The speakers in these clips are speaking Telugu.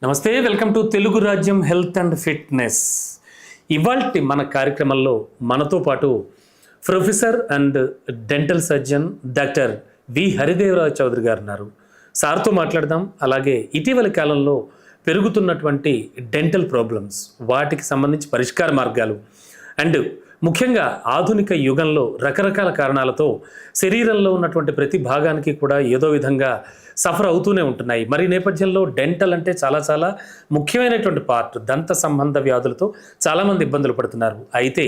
నమస్తే, వెల్కమ్ టు తెలుగు రాజ్యం హెల్త్ అండ్ ఫిట్నెస్. ఇవాల్టి మన కార్యక్రమంలో మనతో పాటు professor and dental surgeon doctor V Haridevaraj Chaudhary గారు ఉన్నారు. సార్తో మాట్లాడదాం. అలాగే ఇటీవల కాలంలో పెరుగుతున్నటువంటి డెంటల్ ప్రాబ్లమ్స్, వాటికి సంబంధించి పరిష్కార మార్గాలు అండ్ ముఖ్యంగా ఆధునిక యుగంలో రకరకాల కారణాలతో శరీరంలో ఉన్నటువంటి ప్రతి భాగానికి కూడా ఏదో విధంగా సఫర్ అవుతూనే ఉంటున్నాయి. మరి నేపథ్యంలో డెంటల్ అంటే చాలా ముఖ్యమైనటువంటి పార్ట్. దంత సంబంధ వ్యాధులతో చాలామంది ఇబ్బందులు పడుతున్నారు. అయితే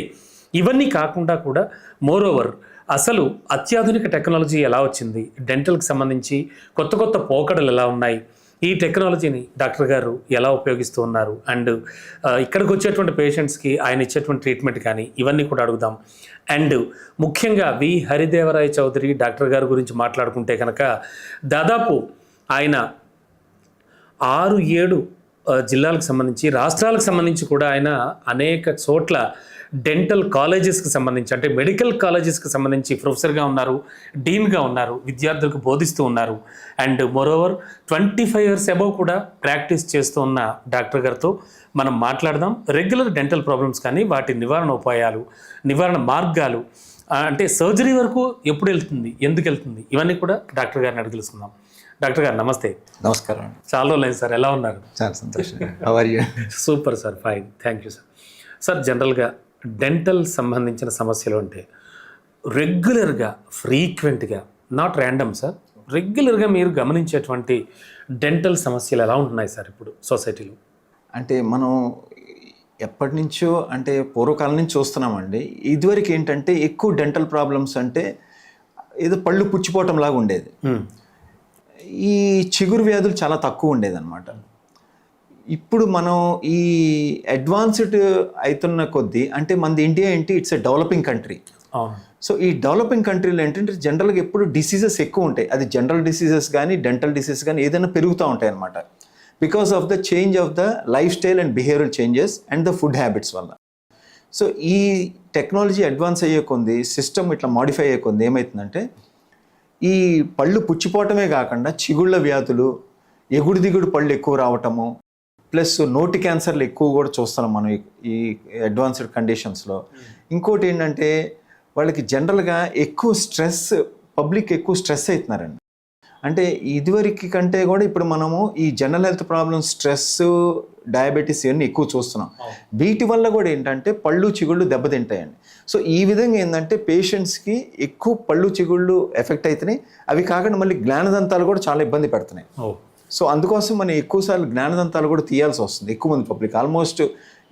ఇవన్నీ కాకుండా కూడా మోరోవర్ అసలు అత్యాధునిక టెక్నాలజీ ఎలా వచ్చింది, డెంటల్కి సంబంధించి కొత్త పోకడలు ఎలా ఉన్నాయి, ఈ టెక్నాలజీని డాక్టర్ గారు ఎలా ఉపయోగిస్తూ ఉన్నారు అండ్ ఇక్కడికి వచ్చేటువంటి పేషెంట్స్కి ఆయన ఇచ్చేటువంటి ట్రీట్మెంట్ కానీ ఇవన్నీ కూడా అడుగుదాం. అండ్ ముఖ్యంగా వి హరిదేవరాయ్ చౌదరి డాక్టర్ గారి గురించి మాట్లాడుకుంటే కనుక దాదాపు ఆయన 6-7 జిల్లాలకు సంబంధించి, రాష్ట్రాలకు సంబంధించి కూడా ఆయన అనేక చోట్ల డెంటల్ కాలేజెస్కి సంబంధించి, అంటే మెడికల్ కాలేజెస్కి సంబంధించి ప్రొఫెసర్గా ఉన్నారు, డీన్గా ఉన్నారు, విద్యార్థులకు బోధిస్తూ ఉన్నారు. అండ్ మోరోవర్ 25 years అబౌవ్ కూడా ప్రాక్టీస్ చేస్తూ ఉన్న డాక్టర్ గారితో మనం మాట్లాడదాం. రెగ్యులర్ డెంటల్ ప్రాబ్లమ్స్ కానీ వాటి నివారణ ఉపాయాలు, నివారణ మార్గాలు, అంటే సర్జరీ వరకు ఎప్పుడు వెళ్తుంది, ఎందుకు వెళ్తుంది, ఇవన్నీ కూడా డాక్టర్ గారిని అడిగి తెలుసుకుందాం. డాక్టర్ గారు నమస్తే. నమస్కారం. చాలా రోజులైంది సార్, ఎలా ఉన్నారు? చాలా సంతోషం. Super sir, fine, thank you sir. Sir, జనరల్గా డెంటల్ సంబంధించిన సమస్యలు అంటే రెగ్యులర్గా, ఫ్రీక్వెంట్గా, నాట్ ర్యాండమ్ సార్, రెగ్యులర్గా మీరు గమనించేటువంటి డెంటల్ సమస్యలు ఎలా ఉంటున్నాయి సార్ ఇప్పుడు సొసైటీలో? అంటే మనం ఎప్పటి నుంచో, అంటే పూర్వకాలం నుంచి చూస్తున్నామండి. ఇదివరకు ఏంటంటే ఎక్కువ డెంటల్ ప్రాబ్లమ్స్ అంటే ఏదో పళ్ళు పుచ్చిపోవటం లాగా ఉండేది. ఈ చిగురు వ్యాధులు చాలా తక్కువ ఉండేది అనమాట. ఇప్పుడు మనం ఈ అడ్వాన్స్డ్ అవుతున్న కొద్దీ, అంటే మనది ఇండియా ఏంటి, it's a developing country. So ఈ డెవలపింగ్ కంట్రీలో ఏంటంటే జనరల్గా ఎప్పుడు డిసీజెస్ ఎక్కువ ఉంటాయి. అది జనరల్ డిసీజెస్ కానీ డెంటల్ డిసీజెస్ కానీ ఏదైనా పెరుగుతూ ఉంటాయి అనమాట. Because of the change of the life style and behavioural changes and the food habits వల్ల. సో ఈ టెక్నాలజీ అడ్వాన్స్ అయ్యే కొంది, సిస్టమ్ ఇట్లా మాడిఫై అయ్యే కొంది ఏమవుతుందంటే ఈ పళ్ళు పుచ్చిపోవటమే కాకుండా చిగుళ్ళ వ్యాధులు, ఎగుడు దిగుడు పళ్ళు ఎక్కువ రావటము, ప్లస్ నోటి క్యాన్సర్లు ఎక్కువ కూడా చూస్తున్నాం మనం ఈ అడ్వాన్స్డ్ కండిషన్స్లో. ఇంకోటి ఏంటంటే వాళ్ళకి జనరల్గా ఎక్కువ స్ట్రెస్, పబ్లిక్ ఎక్కువ స్ట్రెస్ అవుతున్నారండి. అంటే ఇదివరకు కంటే కూడా ఇప్పుడు మనము ఈ general health problems, stress, diabetes ఇవన్నీ ఎక్కువ చూస్తున్నాం. వీటి వల్ల కూడా ఏంటంటే పళ్ళు చిగుళ్ళు దెబ్బతింటాయండి. సో ఈ విధంగా ఏంటంటే పేషెంట్స్కి ఎక్కువ పళ్ళు చిగుళ్ళు ఎఫెక్ట్ అవుతున్నాయి. అవి కాకుండా మళ్ళీ జ్ఞానదంతాలు కూడా చాలా ఇబ్బంది పెడుతున్నాయి. సో అందుకోసం మనం ఎక్కువసార్లు జ్ఞానదంతాలు కూడా తీయాల్సి వస్తుంది. ఎక్కువ మంది పబ్లిక్, ఆల్మోస్ట్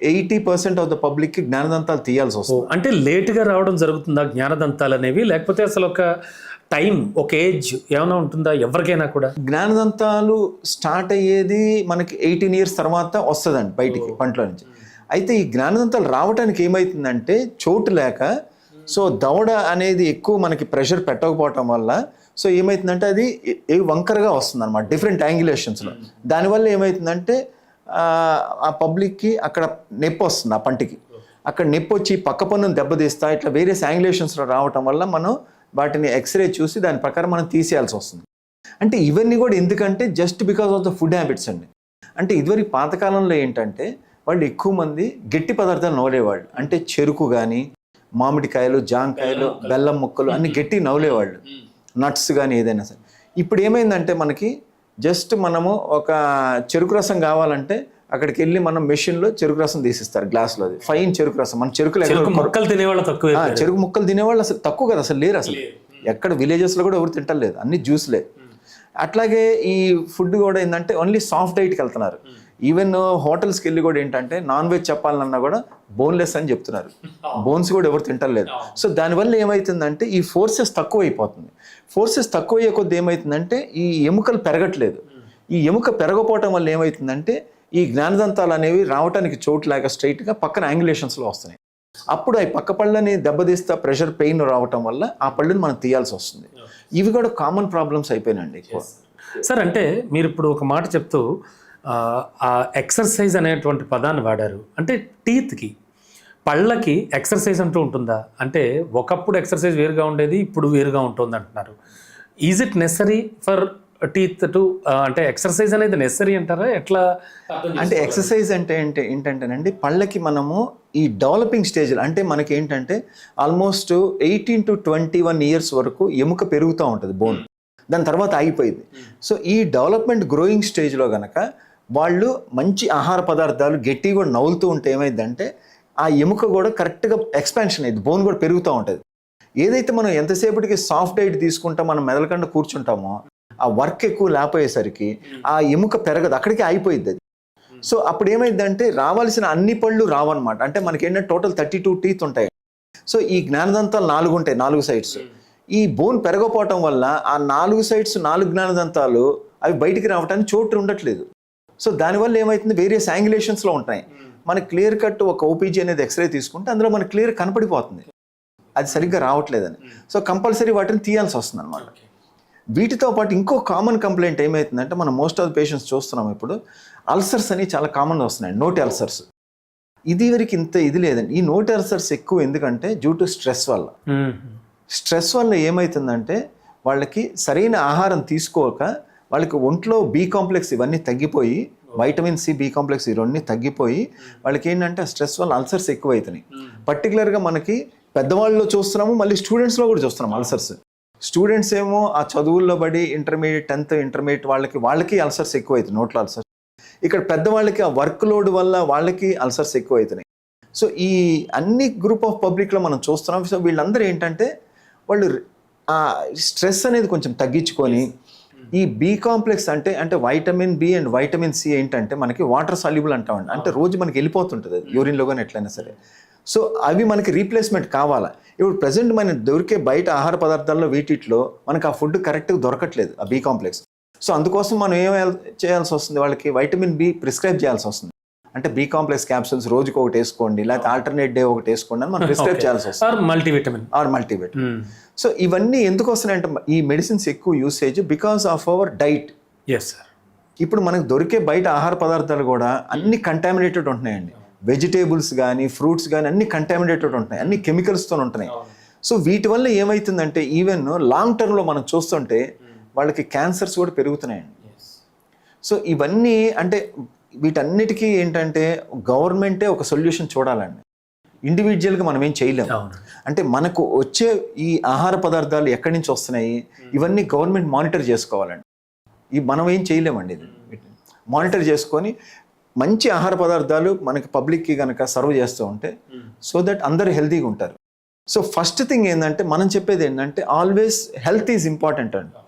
80% ఆఫ్ ద పబ్లిక్కి జ్ఞానదంతాలు తీయాల్సి వస్తుంది. అంటే లేట్గా రావడం జరుగుతుందా జ్ఞానదంతాలు అనేవి, లేకపోతే అసలు ఒక టైం, ఒక ఏజ్ ఏమైనా ఉంటుందా ఎవరికైనా కూడా? జ్ఞానదంతాలు స్టార్ట్ అయ్యేది మనకి 18 years తర్వాత వస్తుందండి బయటికి పంటలో నుంచి. అయితే ఈ జ్ఞానదంతాలు రావడానికి ఏమవుతుందంటే చోటు లేక, సో దవడ అనేది ఎక్కువ మనకి ప్రెషర్ పెట్టకపోవటం వల్ల సో ఏమవుతుందంటే అది వంకరగా వస్తుంది అనమాట, డిఫరెంట్ యాంగులేషన్స్లో. దానివల్ల ఏమవుతుందంటే ఆ పబ్లిక్కి అక్కడ నొప్పి వస్తుంది, ఆ పంటికి అక్కడ నొప్పి వచ్చి పక్క పన్నును దెబ్బతీస్తా, ఇట్లా వేరియస్ యాంగులేషన్స్లో రావటం వల్ల మనం వాటిని ఎక్స్రే చూసి దాని ప్రకారం మనం తీసేయాల్సి వస్తుంది. అంటే ఇవన్నీ కూడా ఎందుకంటే just because of the food habits అండి. అంటే ఇదివరకు పాతకాలంలో ఏంటంటే వాళ్ళు ఎక్కువ మంది గట్టి పదార్థాలు నవ్వులేవాళ్ళు. అంటే చెరుకు కానీ, మామిడికాయలు, జాంకాయలు, బెల్లం ముక్కలు అన్ని గట్టి నవ్వులేవాళ్ళు, నట్స్ కానీ ఏదైనా సరే. ఇప్పుడు ఏమైందంటే మనకి జస్ట్ మనము ఒక చెరుకు రసం కావాలంటే అక్కడికి వెళ్ళి మనం మెషిన్లో చెరుకు రసం తీసిస్తారు గ్లాస్లో. అది ఫైన్ చెరుకు రసం. మన ముక్కలు తినేవాళ్ళు తక్కువ, చెరుకు ముక్కలు తినేవాళ్ళు అసలు తక్కువ కదా, అసలు లేరు. అసలు ఎక్కడ విలేజెస్లో కూడా ఎవరు తింటలేదు, అన్ని జ్యూస్లే. అట్లాగే ఈ ఫుడ్ కూడా ఏంటంటే ఓన్లీ సాఫ్ట్ డైట్కి వెళ్తున్నారు. ఈవెన్ హోటల్స్కి వెళ్ళి కూడా ఏంటంటే నాన్ వెజ్ చెప్పాలన్నా కూడా బోన్లెస్ అని చెప్తున్నారు. బోన్స్ కూడా ఎవరు తింటలేదు. సో దానివల్ల ఏమవుతుందంటే ఈ ఫోర్సెస్ తక్కువ అయిపోతుంది. ఫోర్సెస్ తక్కువ అయ్యే కొద్ది ఏమవుతుందంటే ఈ ఎముకలు పెరగట్లేదు. ఈ ఎముక పెరగపోవటం వల్ల ఏమవుతుందంటే ఈ జ్ఞానదంతాలు అనేవి రావడానికి చోటు లేక స్ట్రైట్గా పక్కన యాంగులేషన్స్లో వస్తున్నాయి. అప్పుడు ఆ పక్క పళ్ళని దెబ్బతీస్తా, ప్రెషర్, పెయిన్ రావటం వల్ల ఆ పళ్ళని మనం తీయాల్సి వస్తుంది. ఇవి కూడా కామన్ ప్రాబ్లమ్స్ అయిపోయినాయండి ఎక్కువ. సార్, అంటే మీరు ఇప్పుడు ఒక మాట చెప్తూ ఆ ఎక్సర్సైజ్ అనేటువంటి పదాన్ని వాడారు. అంటే టీత్కి, పళ్ళకి ఎక్సర్సైజ్ అంటూ ఉంటుందా? అంటే ఒకప్పుడు ఎక్సర్సైజ్ వేరుగా ఉండేది, ఇప్పుడు వేరుగా ఉంటుంది అంటున్నారు. Is it necessary for teeth to అంటే ఎక్సర్సైజ్ అనేది నెసరీ అంటారా ఎట్లా? అంటే ఎక్సర్సైజ్ అంటే ఏంటంటేనండి, పళ్ళకి మనము ఈ డెవలపింగ్ స్టేజ్లో అంటే మనకి ఏంటంటే ఆల్మోస్ట్ 18 to 21 ఇయర్స్ వరకు ఎముక పెరుగుతూ ఉంటుంది బోన్, దాని తర్వాత ఆగిపోయింది. సో ఈ డెవలప్మెంట్ గ్రోయింగ్ స్టేజ్లో కనుక వాళ్ళు మంచి ఆహార పదార్థాలు గట్టిగా కూడా నవ్వులుతూ ఉంటే ఏమైందంటే ఆ ఎముక కూడా కరెక్ట్గా ఎక్స్పాన్షన్ అయ్యింది, బోన్ కూడా పెరుగుతూ ఉంటుంది. ఏదైతే మనం ఎంతసేపటికి సాఫ్ట్ డైట్ తీసుకుంటాం మనం మెదలకుండా కూర్చుంటామో ఆ వర్క్ ఎక్కువ లేకపోయేసరికి ఆ ఎముక పెరగదు, అక్కడికి ఆగిపోయింది అది. సో అప్పుడు ఏమైందంటే రావాల్సిన అన్ని పళ్ళు రావన్నమాట. అంటే మనకి ఏంటంటే టోటల్ 32 టీత్ ఉంటాయి. సో ఈ జ్ఞానదంతాలు 4 ఉంటాయి, 4 సైడ్స్. ఈ బోన్ పెరగపోవటం వల్ల ఆ 4 సైడ్స్ 4 జ్ఞానదంతాలు అవి బయటికి రావడానికి చోటు ఉండట్లేదు. సో దానివల్ల ఏమవుతుంది, వేరియస్ యాంగులేషన్స్లో ఉంటాయి. మనకి క్లియర్ కట్ ఒక ఓపీజీ అనేది ఎక్స్రే తీసుకుంటే అందులో మనకి క్లియర్ కనపడిపోతుంది అది సరిగ్గా రావట్లేదని. సో కంపల్సరీ వాటిని తీయాల్సి వస్తుంది అనమాట. వీటితో పాటు ఇంకో కామన్ కంప్లైంట్ ఏమవుతుందంటే మనం మోస్ట్ ఆఫ్ ద పేషెంట్స్ చూస్తున్నాం ఇప్పుడు, అల్సర్స్ అని చాలా కామన్గా వస్తున్నాయి, నోటి అల్సర్స్. ఇది వరకు ఇంత ఇది లేదండి. ఈ నోటి అల్సర్స్ ఎక్కువ ఎందుకంటే డ్యూ టు స్ట్రెస్ వల్ల. స్ట్రెస్ వల్ల ఏమవుతుందంటే వాళ్ళకి సరైన ఆహారం తీసుకోక వాళ్ళకి ఒంట్లో బి కాంప్లెక్స్ ఇవన్నీ తగ్గిపోయి, వైటమిన్ సి, బి కాంప్లెక్స్ ఇవన్నీ తగ్గిపోయి వాళ్ళకి ఏంటంటే స్ట్రెస్ వల్ల అల్సర్స్ ఎక్కువ అవుతున్నాయి. పర్టికులర్గా మనకి పెద్దవాళ్ళలో చూస్తున్నాము, మళ్ళీ స్టూడెంట్స్లో కూడా చూస్తున్నాం అల్సర్స్. స్టూడెంట్స్ ఏమో ఆ చదువుల్లో పడి ఇంటర్మీడియట్ 10th ఇంటర్మీడియట్ వాళ్ళకి అల్సర్స్ ఎక్కువ అవుతుంది, నోట్లో అల్సర్స్. ఇక్కడ పెద్దవాళ్ళకి ఆ వర్క్ లోడ్ వల్ల వాళ్ళకి అల్సర్స్ ఎక్కువ అవుతున్నాయి. సో ఈ అన్ని గ్రూప్ ఆఫ్ పబ్లిక్లో మనం చూస్తున్నాం. సో వీళ్ళందరూ ఏంటంటే వాళ్ళు ఆ స్ట్రెస్ అనేది కొంచెం తగ్గించుకొని ఈ బి కాంప్లెక్స్ అంటే vitamin B and vitamin C ఏంటంటే మనకి వాటర్ సాల్యుబుల్ అంటామండి. అంటే రోజు మనకి వెళ్ళిపోతుంటుంది అది యూరిన్లో కానీ ఎట్లయినా సరే. సో అవి మనకి రీప్లేస్మెంట్ కావాలా. ఇప్పుడు ప్రజెంట్ మనకి దొరికే బయట ఆహార పదార్థాల్లో వీటిలో మనకు ఆ ఫుడ్ కరెక్ట్గా దొరకట్లేదు, ఆ బి కాంప్లెక్స్. సో అందుకోసం మనం చేయాల్సి వస్తుంది, వాళ్ళకి వైటమిన్ బి ప్రిస్క్రైబ్ చేయాల్సి వస్తుంది. అంటే బి కాంప్లెక్స్ క్యాప్సూల్స్ రోజుకి ఒకటి వేసుకోండి, లేకపోతే ఆల్టర్నేట్ డే ఒకటి వేసుకోండి అని మనం ప్రిస్క్రైబ్ చేయాల్సి వస్తుంది, మల్టీవిటమిన్. సో ఇవన్నీ ఎందుకు వస్తున్నాయంటే ఈ మెడిసిన్స్ ఎక్కువ usage because of our diet. ఇప్పుడు మనకు దొరికే బయట ఆహార పదార్థాలు కూడా అన్ని కంటామినేటెడ్ ఉంటున్నాయండి. వెజిటేబుల్స్ కానీ ఫ్రూట్స్ కానీ అన్ని కంటామినేటెడ్ ఉంటున్నాయి, అన్ని కెమికల్స్తో ఉంటున్నాయి. సో వీటి వల్ల ఏమవుతుందంటే ఈవెన్ లాంగ్ టర్మ్లో మనం చూస్తుంటే వాళ్ళకి క్యాన్సర్స్ కూడా పెరుగుతున్నాయండి. సో ఇవన్నీ అంటే వీటన్నిటికీ ఏంటంటే గవర్నమెంటే ఒక సొల్యూషన్ చూడాలండి. ఇండివిజువల్గా మనం ఏం చేయలేము. అంటే మనకు వచ్చే ఈ ఆహార పదార్థాలు ఎక్కడి నుంచి వస్తున్నాయి ఇవన్నీ గవర్నమెంట్ మానిటర్ చేసుకోవాలండి. మనం ఏం చేయలేమండి. ఇది మానిటర్ చేసుకొని మంచి ఆహార పదార్థాలు మనకి పబ్లిక్కి కనుక సర్వ్ చేస్తూ ఉంటే సో దట్ అందరూ హెల్తీగా ఉంటారు. సో ఫస్ట్ థింగ్ ఏంటంటే మనం చెప్పేది ఏంటంటే ఆల్వేస్ హెల్త్ ఈజ్ ఇంపార్టెంట్ అండి.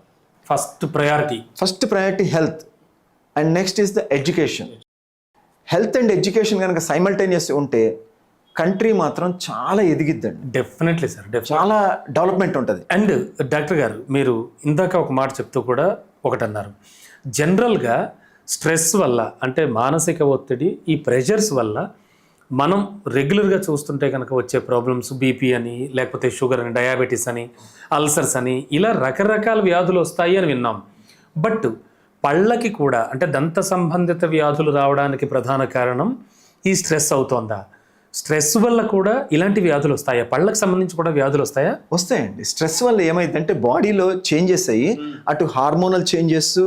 First priority health and next is the education. Health and education కనుక సైమల్టేనియస్ ఉంటే కంట్రీ మాత్రం చాలా ఎదిగిద్దండి. డెఫినెట్లీ సార్, చాలా డెవలప్మెంట్ ఉంటుంది. అండ్ డాక్టర్ గారు మీరు ఇందాక ఒక మాట చెప్తూ కూడా ఒకటి అన్నారు, జనరల్గా స్ట్రెస్ వల్ల అంటే మానసిక ఒత్తిడి, ఈ ప్రెషర్స్ వల్ల మనం రెగ్యులర్గా చూస్తుంటే కనుక వచ్చే ప్రాబ్లమ్స్ బీపీ అని, లేకపోతే షుగర్ అని, డయాబెటీస్ అని, అల్సర్స్ అని, ఇలా రకరకాల వ్యాధులు వస్తాయి అని విన్నాం. బట్ పళ్ళకి కూడా అంటే దంత సంబంధిత వ్యాధులు రావడానికి ప్రధాన కారణం ఈ స్ట్రెస్ అవుతోందా? స్ట్రెస్ వల్ల కూడా ఇలాంటి వ్యాధులు వస్తాయా? పళ్ళకి సంబంధించి కూడా వ్యాధులు వస్తాయా? వస్తాయండి. స్ట్రెస్ వల్ల ఏమైందంటే బాడీలో చేంజెస్ అయ్యి అటు హార్మోనల్ చేంజెస్,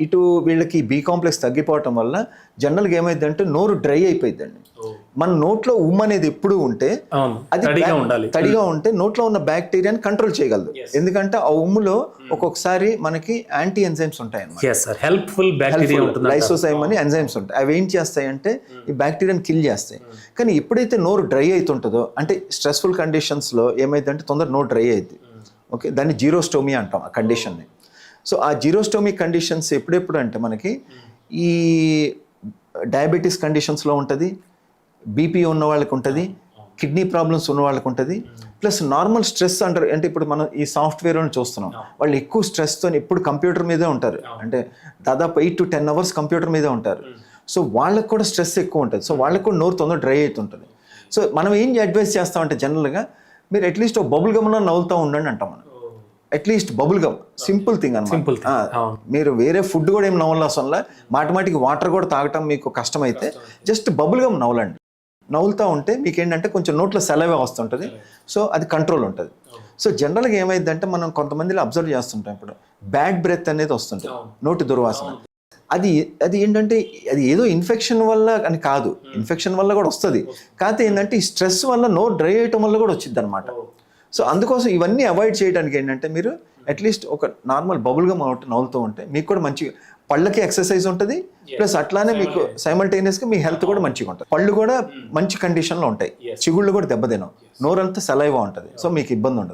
ఇటు వీళ్ళకి బి కాంప్లెక్స్ తగ్గిపోవటం వల్ల జనరల్గా ఏమైందంటే నోరు డ్రై అయిపోయిందండి. మన నోట్లో ఉమ్ము అనేది ఎప్పుడు ఉంటే అది తడిగా ఉంటే నోట్లో ఉన్న బ్యాక్టీరియాని కంట్రోల్ చేయగలదు. ఎందుకంటే ఆ ఉమ్ములో ఒక్కొక్కసారి మనకి యాంటీ ఎంజైమ్స్ ఉంటాయి అన్నమాట, లైసోజైమ్ అని ఎంజైమ్స్ ఉంటాయి. అవి ఏం చేస్తాయంటే ఈ బ్యాక్టీరియాని కిల్ చేస్తాయి. కానీ ఎప్పుడైతే నోరు డ్రై అవుతుంటుందో అంటే స్ట్రెస్ఫుల్ కండిషన్స్లో ఏమైందంటే తొందర నోరు డ్రై అవుతుంది. ఓకే, దాన్ని జీరోస్టోమీ అంటాం ఆ కండిషన్ని. సో ఆ జీరోస్టోమీ కండిషన్స్ ఎప్పుడెప్పుడు అంటే మనకి ఈ డయాబెటీస్ కండిషన్స్లో ఉంటుంది, బీపీ ఉన్న వాళ్ళకి ఉంటుంది, కిడ్నీ ప్రాబ్లమ్స్ ఉన్న వాళ్ళకి ఉంటుంది, ప్లస్ నార్మల్ స్ట్రెస్ అంటారు. అంటే ఇప్పుడు మనం ఈ సాఫ్ట్వేర్ని చూస్తున్నాం, వాళ్ళు ఎక్కువ స్ట్రెస్తో ఎప్పుడు కంప్యూటర్ మీదే ఉంటారు. అంటే దాదాపు 8 to 10 hours కంప్యూటర్ మీదే ఉంటారు. సో వాళ్ళకు కూడా స్ట్రెస్ ఎక్కువ ఉంటుంది. సో వాళ్ళకు కూడా నోరు తొందర డ్రై అవుతుంటుంది. సో మనం ఏం అడ్వైస్ చేస్తామంటే జనరల్గా మీరు అట్లీస్ట్ ఒక బబుల్ గమ్లో నవ్వుతూ ఉండండి అంటాం మనం. At least bubble gum, simple thing అన్నమాట. మీరు వేరే ఫుడ్ కూడా ఏం నవ్వాల్సిన మాటిమాటికి వాటర్ కూడా తాగటం మీకు కష్టమైతే జస్ట్ బబుల్ గమ్ నవ్వులండి. నవ్వులుతూ ఉంటే మీకు ఏంటంటే కొంచెం నోట్లో సెలవే వస్తుంటుంది. సో అది కంట్రోల్ ఉంటుంది. సో జనరల్గా ఏమైందంటే మనం కొంతమందిలో అబ్జర్వ్ చేస్తుంటాం, ఇప్పుడు బ్యాడ్ బ్రెత్ అనేది వస్తుంటుంది, నోటి దుర్వాసన. అది అది ఏంటంటే అది ఏదో ఇన్ఫెక్షన్ వల్ల అని కాదు, ఇన్ఫెక్షన్ వల్ల కూడా వస్తుంది. కాకపోతే ఏంటంటే ఈ స్ట్రెస్ వల్ల నోరు డ్రై అయ్యటం వల్ల కూడా వచ్చింది అనమాట. సో అందుకోసం ఇవన్నీ అవాయిడ్ చేయడానికి ఏంటంటే మీరు అట్లీస్ట్ ఒక నార్మల్ బబుల్గా నవ్వుతూ ఉంటే మీకు కూడా మంచి పళ్ళకి ఎక్సర్సైజ్ ఉంటుంది, ప్లస్ అట్లానే మీకు సైమల్టేనియస్గా మీ హెల్త్ కూడా మంచిగా ఉంటుంది. పళ్ళు కూడా మంచి కండిషన్లో ఉంటాయి, చిగుళ్ళు కూడా దెబ్బతినవు, నోరంతా సలైవా ఉంటుంది, సో మీకు ఇబ్బంది ఉండదు.